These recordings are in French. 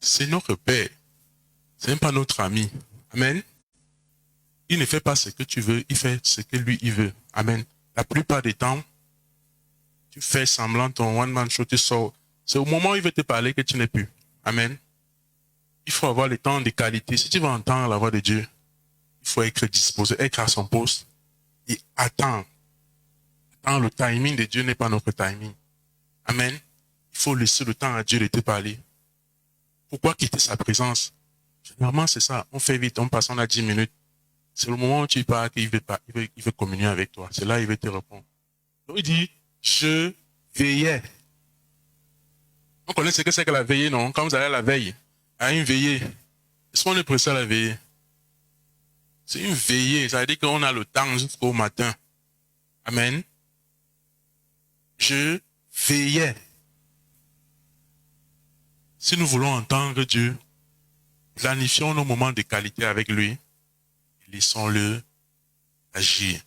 c'est notre Père. Ce n'est pas notre ami. Amen. Il ne fait pas ce que tu veux, il fait ce que lui, il veut. Amen. La plupart des temps, tu fais semblant ton one-man show, tu sors. C'est au moment où il veut te parler que tu n'es plus. Amen. Il faut avoir le temps de qualité. Si tu veux entendre la voix de Dieu, il faut être disposé, être à son poste et attendre. Attendre, le timing de Dieu n'est pas notre timing. Amen. Il faut laisser le temps à Dieu de te parler. Pourquoi quitter sa présence? Généralement, c'est ça. On fait vite, on passe, on a 10 minutes. C'est le moment où tu parles qu'il veut communier avec toi. C'est là qu'il veut te répondre. Donc, il dit, je veillais. On connaît ce que c'est que la veillée, non? Quand vous allez à la veille, à une veillée, est-ce qu'on est pressé à la veillée? C'est une veillée. Ça veut dire qu'on a le temps jusqu'au matin. Amen. Je veillais. Si nous voulons entendre Dieu, planifions nos moments de qualité avec lui et laissons-le agir.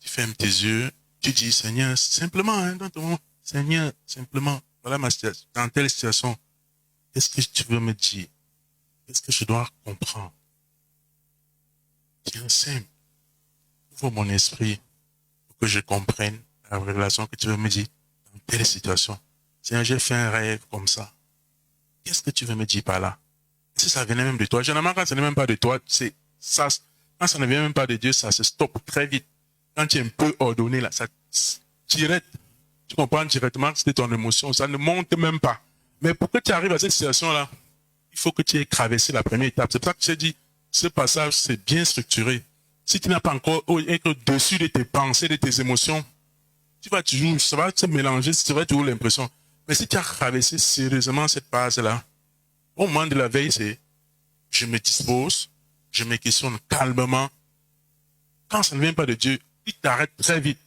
Tu fermes tes yeux, tu dis, Seigneur, simplement, hein, dans ton moment, Seigneur, simplement, voilà ma situation, dans telle situation, qu'est-ce que tu veux me dire? Qu'est-ce que je dois comprendre? Tiens, simple, ouvre mon esprit pour que je comprenne la révélation que tu veux me dire dans telle situation. Seigneur, j'ai fait un rêve comme ça. Qu'est-ce que tu veux me dire par là? Si ça venait même de toi, généralement quand ça n'est même pas de toi, c'est ça. Quand ça ne vient même pas de Dieu, ça se stoppe très vite. Quand tu es un peu ordonné là, ça direct. Tu comprends directement que c'était ton émotion, ça ne monte même pas. Mais pour que tu arrives à cette situation-là, il faut que tu aies traversé la première étape. C'est pour ça que je t'ai dit, ce passage, c'est bien structuré. Si tu n'as pas encore être au-dessus de tes pensées, de tes émotions, tu vas toujours, ça va se mélanger, tu auras toujours l'impression. Mais si tu as traversé sérieusement cette phase-là, au moment de la veille, c'est je me dispose, je me questionne calmement. Quand ça ne vient pas de Dieu, il t'arrête très vite.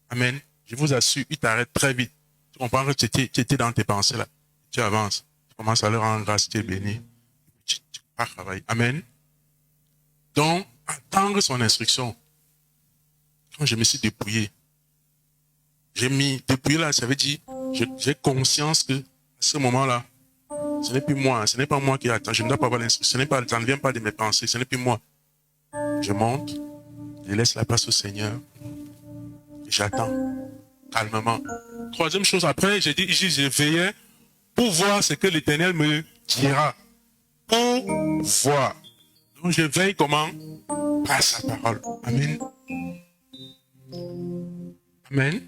Amen. Je vous assure, il t'arrête très vite. Tu comprends que tu étais dans tes pensées là. Tu avances. Tu commences à leur rendre grâce, tu es béni. Tu pars travailler. Amen. Donc, attendre son instruction. Quand je me suis dépouillé, j'ai mis dépouillé là, ça veut dire, j'ai conscience que à ce moment-là, ce n'est plus moi, ce n'est pas moi qui attends, je ne dois pas avoir l'instruction, ça ne vient pas de mes pensées, ce n'est plus moi. Je monte, je laisse la place au Seigneur, et j'attends, calmement. Troisième chose, après, j'ai dit, je veillais pour voir ce que l'Éternel me dira. Pour voir. Donc je veille comment? Par sa parole. Amen. Amen.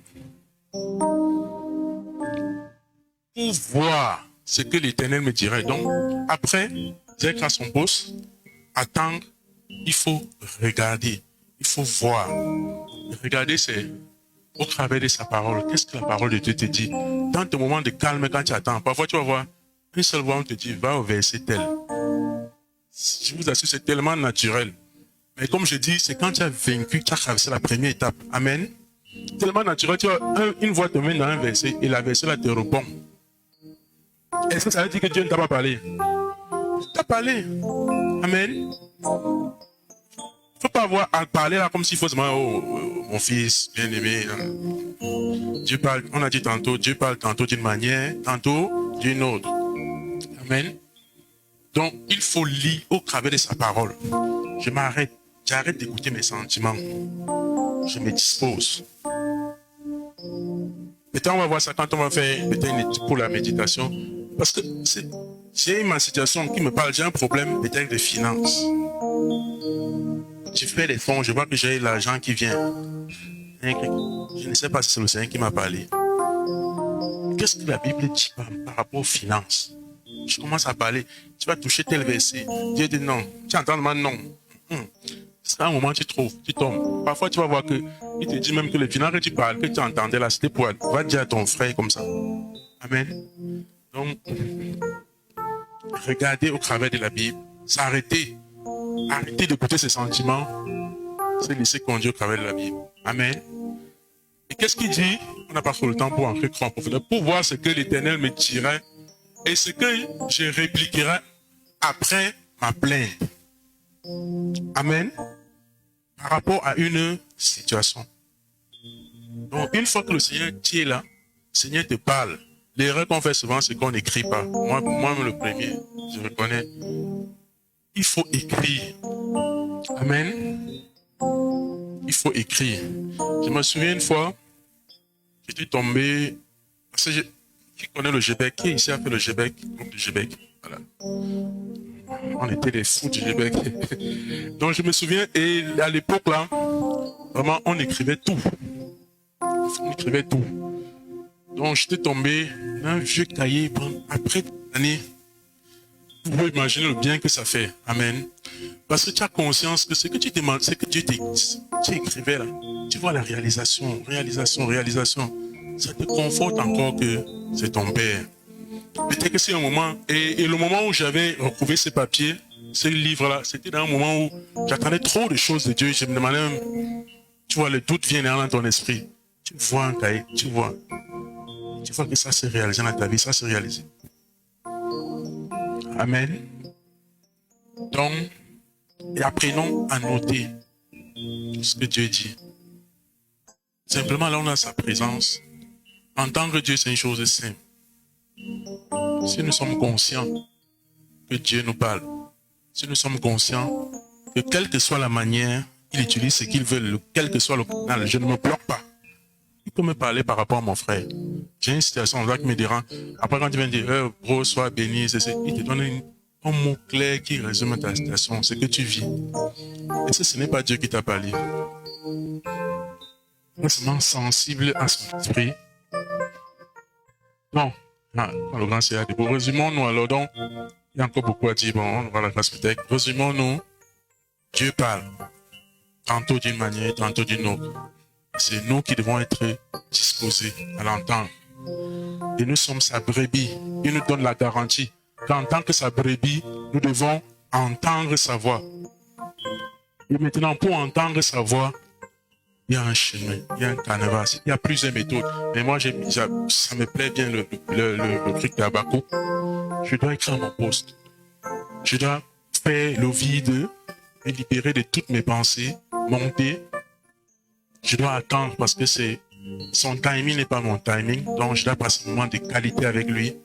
Pour voir ce que l'Éternel me dirait. Donc, après, d'être à son poste, attendre, il faut regarder, il faut voir. Regarder, c'est au travers de sa parole. Qu'est-ce que la parole de Dieu te dit? Dans tes moments de calme, quand tu attends, parfois tu vas voir une seule voix, on te dit, va au verset tel. Je vous assure, c'est tellement naturel. Mais comme je dis, c'est quand tu as vaincu, tu as traversé la première étape. Amen. Tellement naturel, tu vois, une voix te mène dans un verset et la verset là te répond. Est-ce que ça veut dire que Dieu ne t'a pas parlé? Il t'a parlé. Amen. Il ne faut pas avoir à parler là comme s'il faut seulement, oh, mon fils, bien aimé. Dieu parle, on a dit tantôt, Dieu parle tantôt d'une manière, tantôt d'une autre. Amen. Donc, il faut lire au travers de sa parole. Je m'arrête, j'arrête d'écouter mes sentiments. Je me dispose. Peut-être on va voir ça quand on va faire peut-être une étude pour la méditation. Parce que j'ai ma situation qui me parle, j'ai un problème peut-être de finances. Je fais des fonds, je vois que j'ai l'argent qui vient. Je ne sais pas si c'est le Seigneur qui m'a parlé. Qu'est-ce que la Bible dit par rapport aux finances? Je commence à parler. Tu vas toucher tel verset. Dieu dit non. Tu entends le non. C'est un moment tu trouves, tu tombes. Parfois tu vas voir que il te dit même que les finances que tu parles, que tu entendais là, c'était pour va dire à ton frère comme ça. Amen. Donc, regardez au travers de la Bible, s'arrêter. Arrêtez d'écouter ses sentiments. Se laisser conduire au travers de la Bible. Amen. Et qu'est-ce qu'il dit? On n'a pas trop le temps pour entrer en profondeur, pour voir ce que l'Éternel me dirait et ce que je répliquerai après ma plainte. Amen. Par rapport à une situation. Donc, une fois que le Seigneur est là, le Seigneur te parle, L'erreur qu'on fait souvent, c'est qu'on n'écrit pas. Moi-même le premier, je reconnais. Il faut écrire. Amen. Il faut écrire. Je me souviens une fois, j'étais tombé, parce que qui connaît le Gébec? Qui ici a fait le Gébec? Le groupe du Gébec. Voilà. On était des fous du Gébec. Donc je me souviens, et à l'époque là, vraiment on écrivait tout. On écrivait tout. Donc j'étais tombé dans un vieux cahier après des années. Vous pouvez imaginer le bien que ça fait. Amen. Parce que tu as conscience que ce que tu demandes, ce que Dieu tu écrivais là, tu vois la réalisation. Ça te conforte encore que c'est ton Père. Peut-être que c'est un moment, et le moment où j'avais retrouvé ces papiers, ces livres-là, c'était dans un moment où j'attendais trop de choses de Dieu. Je me demandais même, tu vois, le doute vient dans ton esprit. Tu vois un cahier, tu vois que ça s'est réalisé dans ta vie, ça s'est réalisé. Amen. Donc, et apprenons à noter ce que Dieu dit. Simplement, là, on a sa présence. Entendre Dieu, c'est une chose simple. Si nous sommes conscients que Dieu nous parle, si nous sommes conscients que quelle que soit la manière, il utilise ce qu'il veut, quel que soit le canal, je ne me bloque pas. Il peut me parler par rapport à mon frère. J'ai une situation là qui me dérange. Après, quand tu viens dire, bro, sois béni, il te donne un mot clair qui résume ta situation, ce que tu vis. Et ce n'est pas Dieu qui t'a parlé. On est seulement sensible à son esprit. Non. Dans le grand CAD. Bon, résumons-nous alors. Donc, il y a encore beaucoup à dire. Bon, on va la classe peut-être. Résumons-nous. Dieu parle. Tantôt d'une manière, tantôt d'une autre. C'est nous qui devons être disposés à l'entendre. Et nous sommes sa brebis. Il nous donne la garantie qu'en tant que sa brebis, nous devons entendre sa voix. Et maintenant, pour entendre sa voix, il y a un chemin, il y a un canevas, il y a plusieurs méthodes. Mais moi, ça me plaît bien le truc d'Habakkuk. Je dois écrire mon poste. Je dois faire le vide, me libérer de toutes mes pensées, monter. Je dois attendre parce que son timing n'est pas mon timing. Donc, je dois passer un moment de qualité avec lui.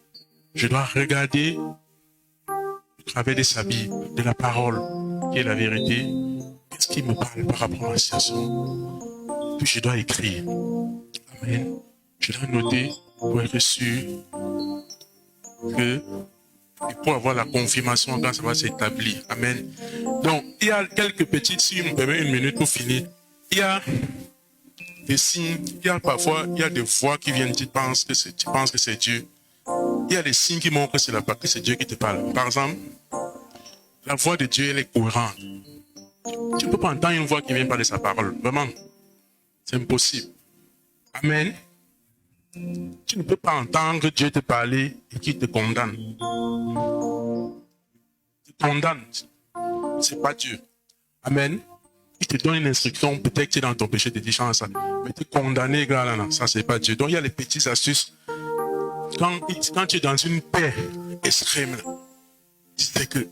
Je dois regarder au travers de sa vie, de la parole, qui est la vérité. Qu'est-ce qui me parle par rapport à la situation? Puis je dois écrire. Amen. Je dois noter pour être sûr que, et pour avoir la confirmation quand ça va s'établir. Amen. Donc, il y a quelques petites, si vous me permettez une minute pour finir, il y a des signes, il y a parfois, il y a des voix qui viennent, tu penses que c'est Dieu. Il y a des signes qui montrent que c'est Dieu qui te parle. Par exemple, la voix de Dieu, elle est cohérente. Tu ne peux pas entendre une voix qui vient pas de sa parole. Vraiment. C'est impossible. Amen. Tu ne peux pas entendre Dieu te parler et qu'il te condamne. Il te condamne. C'est pas Dieu. Amen. Il te donne une instruction, peut-être que tu es dans ton péché, tu te dis ça. Mais tu es condamné, gars, là, ça c'est pas Dieu. Donc il y a les petites astuces. Quand tu es dans une paix extrême, tu sais que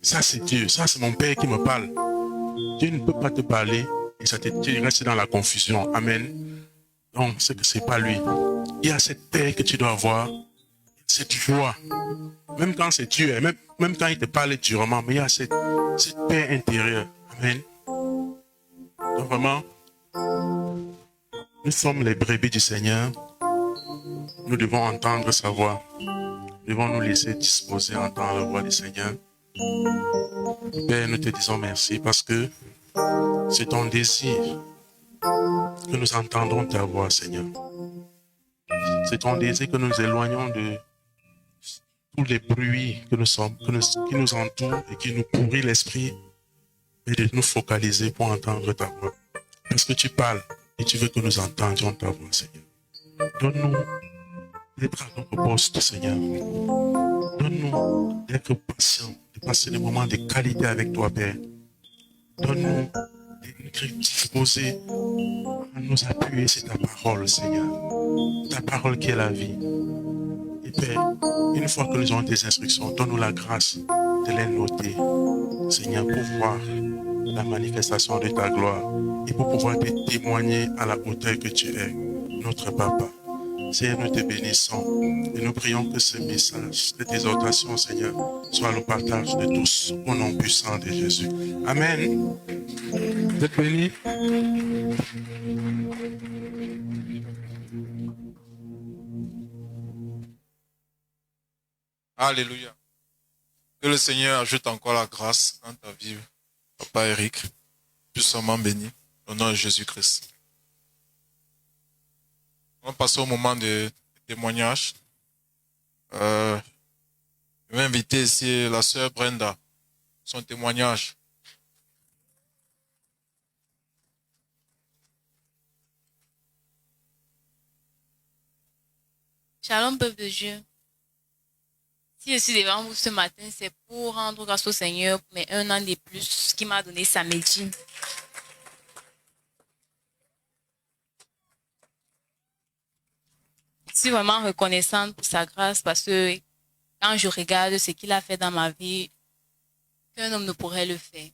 ça c'est Dieu, ça c'est mon Père qui me parle. Dieu ne peut pas te parler et tu restes dans la confusion. Amen. Donc c'est que c'est pas lui. Il y a cette paix que tu dois avoir, cette joie. Même quand c'est Dieu, même quand il te parle durement, mais il y a cette paix intérieure. Amen. Donc vraiment, nous sommes les brebis du Seigneur. Nous devons entendre sa voix. Nous devons nous laisser disposer à entendre la voix du Seigneur. Père, nous te disons merci parce que c'est ton désir que nous entendons ta voix, Seigneur. C'est ton désir que nous nous éloignons de tous les bruits qui nous entourent et qui nous pourrissent l'esprit et de nous focaliser pour entendre ta voix. Parce que tu parles et tu veux que nous entendions ta voix, Seigneur. Donne-nous d'être à notre poste, Seigneur. Donne-nous d'être patients, de passer des moments de qualité avec toi, Père. Donne-nous d'être disposés à nous appuyer sur ta parole, Seigneur. Ta parole qui est la vie. Et Père, une fois que nous avons tes instructions, donne-nous la grâce de les noter, Seigneur, pour voir la manifestation de ta gloire et pour pouvoir te témoigner à la hauteur que tu es, notre Papa. Seigneur, nous te bénissons et nous prions que ce message, cette exhortation, Seigneur, soit le partage de tous au nom puissant de Jésus. Amen. Vous êtes bénis. Alléluia. Que le Seigneur ajoute encore la grâce dans ta vie, Papa Eric, puissamment béni, au nom de Jésus-Christ. On va passer au moment de témoignage. Je vais inviter ici la sœur Brenda, son témoignage. Shalom, peuple de Dieu. Si je suis devant vous ce matin, c'est pour rendre grâce au Seigneur pour mes 1 an de plus qui m'a donné samedi. Je suis vraiment reconnaissante pour sa grâce parce que quand je regarde ce qu'il a fait dans ma vie, qu'un homme ne pourrait le faire.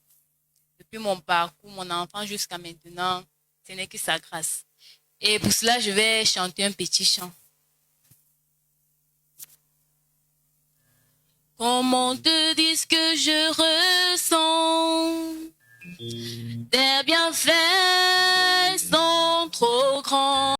Depuis mon parcours, mon enfant jusqu'à maintenant, ce n'est que sa grâce. Et pour cela, je vais chanter un petit chant. Comment te dire ce que je ressens des bienfaits